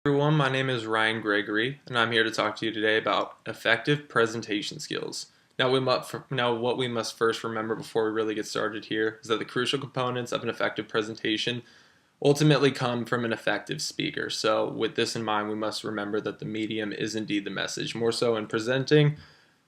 Everyone, my name is Ryan Gregory, and I'm here to talk to you today about effective presentation skills. What we must first remember before we really get started here is that the crucial components of an effective presentation ultimately come from an effective speaker. So, with this in mind, we must remember that the medium is indeed the message, more so in presenting,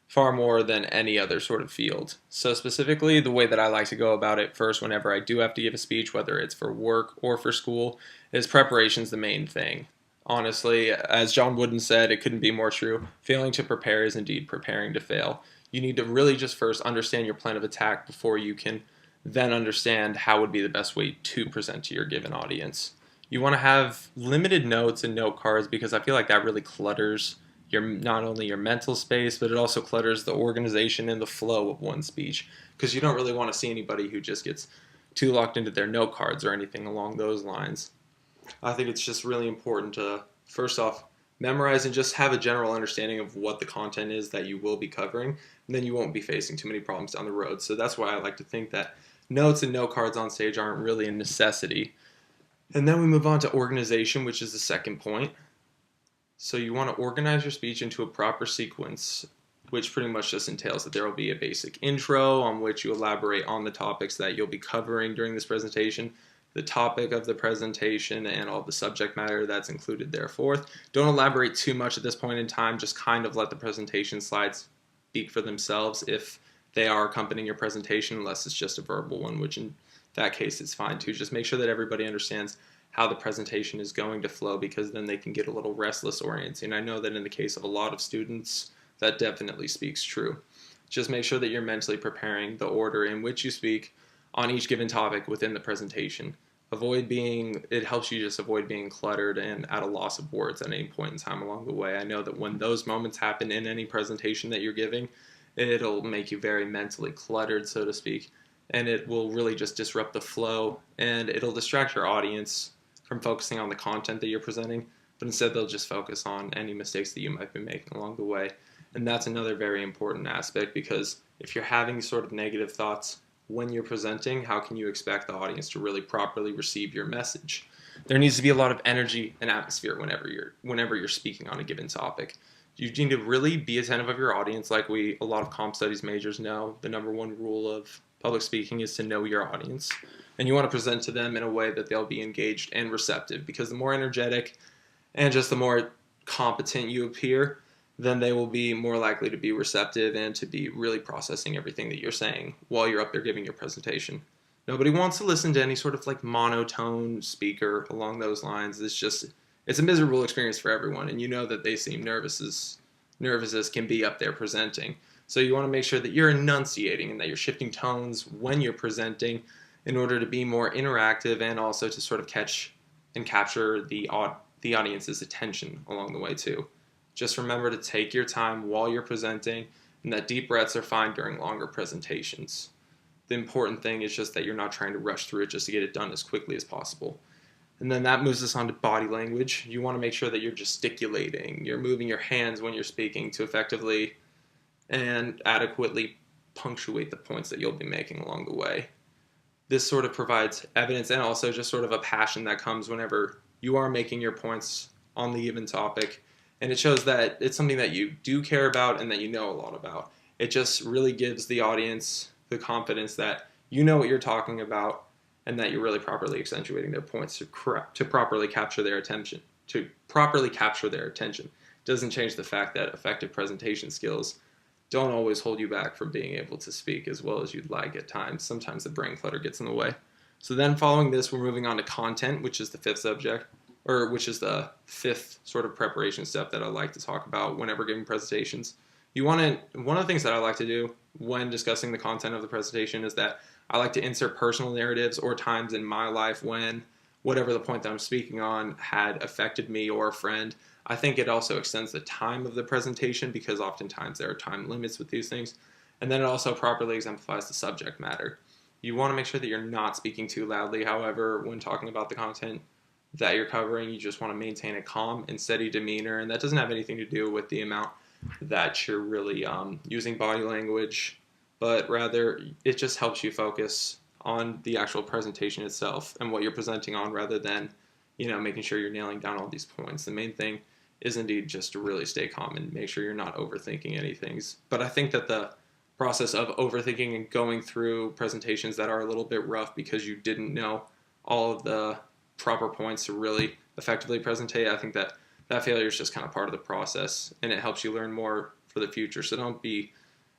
far more than any other sort of field. So, specifically, the way that I like to go about it first, whenever I do have to give a speech, whether it's for work or for school, is preparation's the main thing. Honestly, as John Wooden said, it couldn't be more true. Failing to prepare is indeed preparing to fail. You need to really just first understand your plan of attack before you can then understand how would be the best way to present to your given audience. You want to have limited notes and note cards because I feel like that really clutters your not only your mental space, but it also clutters the organization and the flow of one speech because you don't really want to see anybody who just gets too locked into their note cards or anything along those lines. I think it's just really important to, first off, memorize and just have a general understanding of what the content is that you will be covering, and then you won't be facing too many problems down the road. So that's why I like to think that notes and note cards on stage aren't really a necessity. And then we move on to organization, which is the second point. So you want to organize your speech into a proper sequence, which pretty much just entails that there will be a basic intro on which you elaborate on the topics that you'll be covering during this presentation, the topic of the presentation, and all the subject matter that's included thereforth. Don't elaborate too much at this point in time, just kind of let the presentation slides speak for themselves if they are accompanying your presentation, unless it's just a verbal one, which in that case it's fine too. Just make sure that everybody understands how the presentation is going to flow, because then they can get a little restless oriented. And I know that in the case of a lot of students, that definitely speaks true. Just make sure that you're mentally preparing the order in which you speak on each given topic within the presentation. It helps you just avoid being cluttered and at a loss of words at any point in time along the way. I know that when those moments happen in any presentation that you're giving, it'll make you very mentally cluttered, so to speak, and it will really just disrupt the flow, and it'll distract your audience from focusing on the content that you're presenting, but instead they'll just focus on any mistakes that you might be making along the way. And that's another very important aspect, because if you're having sort of negative thoughts when you're presenting, how can you expect the audience to really properly receive your message? There needs to be a lot of energy and atmosphere whenever you're speaking on a given topic. You need to really be attentive of your audience. Like a lot of comp studies majors know, the number one rule of public speaking is to know your audience. And you want to present to them in a way that they'll be engaged and receptive, because the more energetic and just the more competent you appear, then they will be more likely to be receptive and to be really processing everything that you're saying while you're up there giving your presentation. Nobody wants to listen to any sort of like monotone speaker along those lines. It's a miserable experience for everyone, and you know that they seem nervous as can be up there presenting. So you want to make sure that you're enunciating and that you're shifting tones when you're presenting in order to be more interactive, and also to sort of catch and capture the audience's attention along the way too. Just remember to take your time while you're presenting, and that deep breaths are fine during longer presentations. The important thing is just that you're not trying to rush through it just to get it done as quickly as possible. And then that moves us on to body language. You want to make sure that you're gesticulating, you're moving your hands when you're speaking to effectively and adequately punctuate the points that you'll be making along the way. This sort of provides evidence and also just sort of a passion that comes whenever you are making your points on the given topic. And it shows that it's something that you do care about and that you know a lot about. It just really gives the audience the confidence that you know what you're talking about, and that you're really properly accentuating their points to properly capture their attention. It doesn't change the fact that effective presentation skills don't always hold you back from being able to speak as well as you'd like at times. Sometimes the brain clutter gets in the way. So then following this, we're moving on to content, which is the fifth sort of preparation step that I like to talk about whenever giving presentations. One of the things that I like to do when discussing the content of the presentation is that I like to insert personal narratives or times in my life when whatever the point that I'm speaking on had affected me or a friend. I think it also extends the time of the presentation, because oftentimes there are time limits with these things. And then it also properly exemplifies the subject matter. You want to make sure that you're not speaking too loudly. However, when talking about the content that you're covering, you just want to maintain a calm and steady demeanor, and that doesn't have anything to do with the amount that you're really using body language, but rather it just helps you focus on the actual presentation itself and what you're presenting on, rather than making sure you're nailing down all these points. The main thing is indeed just to really stay calm and make sure you're not overthinking anything. But I think that the process of overthinking and going through presentations that are a little bit rough because you didn't know all of the proper points to really effectively presentate, I think that failure is just kind of part of the process, and it helps you learn more for the future. So don't be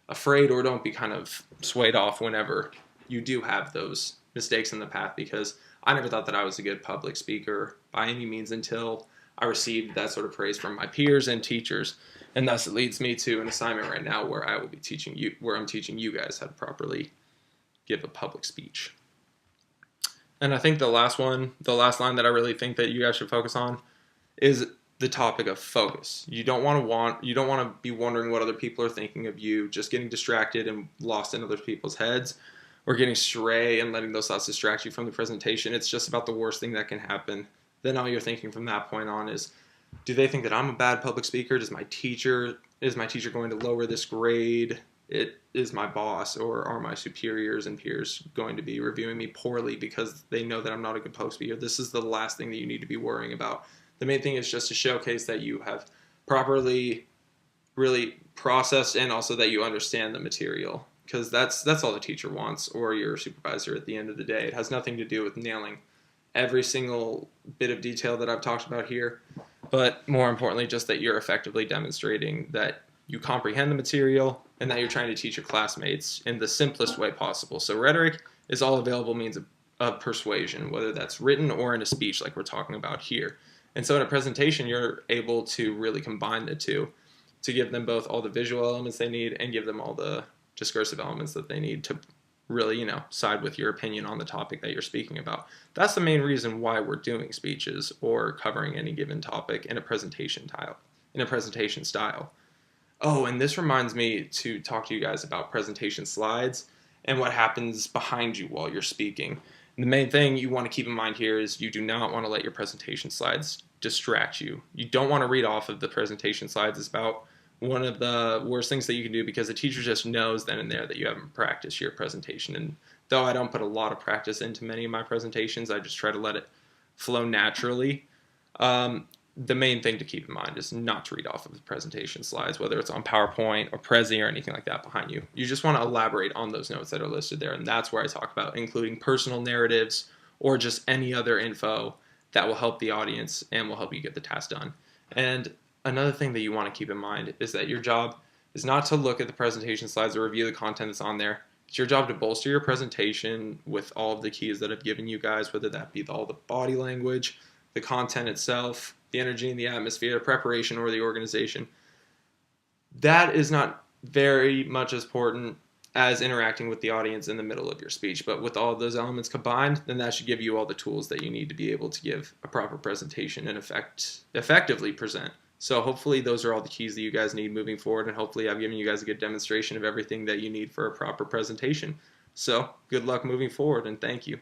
afraid, or don't be kind of swayed off whenever you do have those mistakes in the path, because I never thought that I was a good public speaker by any means until I received that sort of praise from my peers and teachers. And thus it leads me to an assignment right now where I will be teaching you, where I'm teaching you guys how to properly give a public speech. And I think the last line that I really think that you guys should focus on is the topic of focus. You don't want to be wondering what other people are thinking of you, just getting distracted and lost in other people's heads, or getting stray and letting those thoughts distract you from the presentation. It's just about the worst thing that can happen. Then all you're thinking from that point on is, do they think that I'm a bad public speaker? Is my teacher going to lower this grade? Is my boss or are my superiors and peers going to be reviewing me poorly because they know that I'm not a good public speaker? This is the last thing that you need to be worrying about. The main thing is just to showcase that you have properly really processed, and also that you understand the material, because that's all the teacher wants, or your supervisor at the end of the day. It has nothing to do with nailing every single bit of detail that I've talked about here, but more importantly, just that you're effectively demonstrating that you comprehend the material and that you're trying to teach your classmates in the simplest way possible. So rhetoric is all available means of persuasion, whether that's written or in a speech like we're talking about here. And so in a presentation, you're able to really combine the two to give them both all the visual elements they need and give them all the discursive elements that they need to really, side with your opinion on the topic that you're speaking about. That's the main reason why we're doing speeches or covering any given topic in a presentation style. Oh, and this reminds me to talk to you guys about presentation slides and what happens behind you while you're speaking. The main thing you want to keep in mind here is you do not want to let your presentation slides distract you. You don't want to read off of the presentation slides. It's about one of the worst things that you can do, because the teacher just knows then and there that you haven't practiced your presentation. And though I don't put a lot of practice into many of my presentations, I just try to let it flow naturally. The main thing to keep in mind is not to read off of the presentation slides, whether it's on PowerPoint or Prezi or anything like that behind you. You just want to elaborate on those notes that are listed there, and that's where I talk about including personal narratives or just any other info that will help the audience and will help you get the task done. And another thing that you want to keep in mind is that your job is not to look at the presentation slides or review the content that's on there. It's your job to bolster your presentation with all of the keys that I've given you guys, whether that be all the body language, the content itself, the energy and the atmosphere, preparation, or the organization. That is not very much as important as interacting with the audience in the middle of your speech, but with all of those elements combined, then that should give you all the tools that you need to be able to give a proper presentation and effectively present. So hopefully those are all the keys that you guys need moving forward, and hopefully I've given you guys a good demonstration of everything that you need for a proper presentation. So good luck moving forward, and thank you.